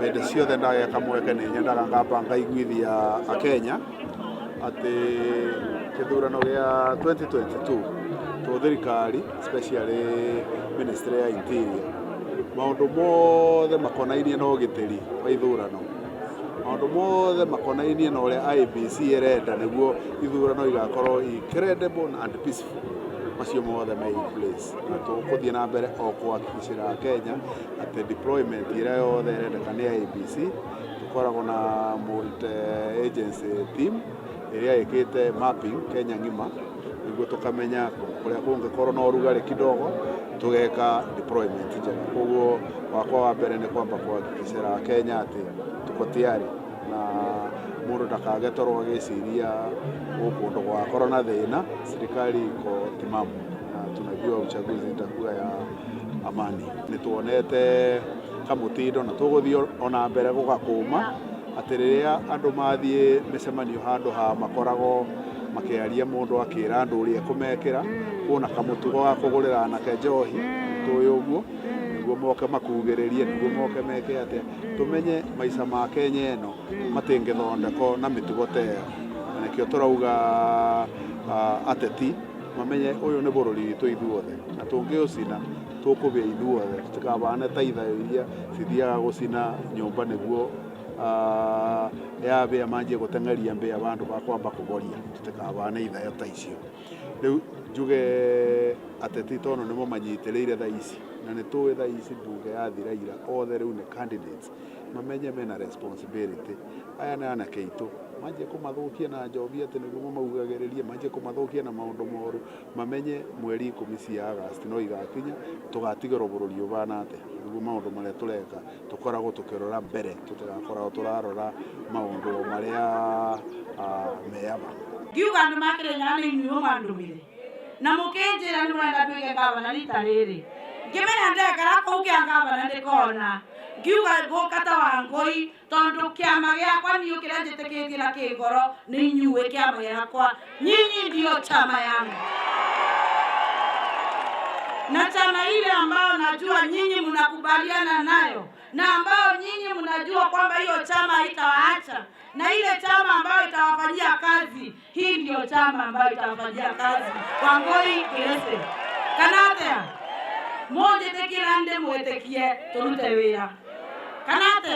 hĩndĩ ciothe ndageka mweke nĩ nyendaga ngamba iguithia Akenya atĩ gĩthurano gĩa 2022 tũ thirikari especially Ministry ya Interior maũndũ mothe makonainie na ũgitĩri wa ithurano, maũndũ mothe makonainie na ũrĩa IEBC ĩrenda nĩguo ithurano igakorwo credible and peaceful, macio mothe me in place, na tũgũthiĩ na mbere o kũhakikishĩra Kenya atĩ deployment ĩrĩa yothe ĩrendeka nĩ IEBC. Tũkoragwo na multi-agency team ĩrĩa ĩkĩte mapping Kenya ng'ima nĩguo tũkamenya kũrĩa kũngĩkorwo na ũrugarĩ kidogo tũgeka deployment njega. Koguo wakwa wa mbere nĩ kwamba kũhakikishĩra Kenya atĩ tuko tayari na mũndũ ndakage toro agĩciria ũkũndũ gwakorwo na thĩna, serikali iko timamu na tunajua uchaguzi itakuwa ya amani. Nĩtuonete kamũtindo na tũgũthiĩ ona mbere gũgakũma atĩ rĩrĩa andũ mathiĩ mĩcemanio handũ ha makoragwo makĩaria mũndũ akĩra andũ ũrĩa ekũmekĩra, kwona kamũtugo ga kũgũrĩra anake njohi tũĩ ũguo, nĩguo moke makugĩrĩrie, nĩguo moke meke atĩa tũmenye maica ma Kenya ĩno matingĩthondekwo na mĩtugo ta ĩyo. Na nĩkĩo tũrauga ateti mamenye ũyũ nĩ bũrũri witũ ithuothe, na tũngĩũcina tũkũbĩa ithuothe, tũtikabane ta ithayo iria cithiaga gũcina nyũmba nĩguo yabĩa manjie gũteng'eria mbĩa bandũ bakwamba kũboria, tũtikabane ithayo ta icio. Rĩu njuge ateti tono nĩmo manyitĩrĩire thaa ici, na nĩ tũĩ thaa ici mbunge yathira ira othe rĩu nĩ candidates, mamenye mena responsibility. Aya nĩ anake aitũ manjie kũmathũkia na njobi atĩ nĩguo mamaugagĩrĩrie, manjie kũmathũkia na maũndũ moru, mamenye mweri 10 cia August no igakinya tũgatigĩrwo bũrũri ũbana atĩa, nĩguo maũndũ marĩa tũreka tũkoragwo tũkĩrora mbere, tũtigakoragwo tũrarora maũndũ marĩa meyaba. Ngiuga andũ makĩrĩnyana nĩ inyuĩ mwandũmire na mũkĩnjĩra nĩ mwenda nduĩke ngavana rita rĩrĩ, ngĩmenya ndekara kũu kĩa ngavana ndĩkona, ngiuga gũka ta Wangũi tondũ kĩama gĩakwa niĩ kĩrĩa njĩtĩkĩtie na kĩngoro nĩ inyuĩ kĩama gĩakwa, nyinyi ndio chama yangu, na chama ile ambao najua nyinyi mnakubaliana nayo na ambao nyinyi mnajua kwamba hiyo chama haitawaacha, na ile chama ambayo itawafanyia kazi, hii ndio chama ambayo itawafanyia kazi. Wangũi Grace kanate moje tekirande mwetekie turute wira kanate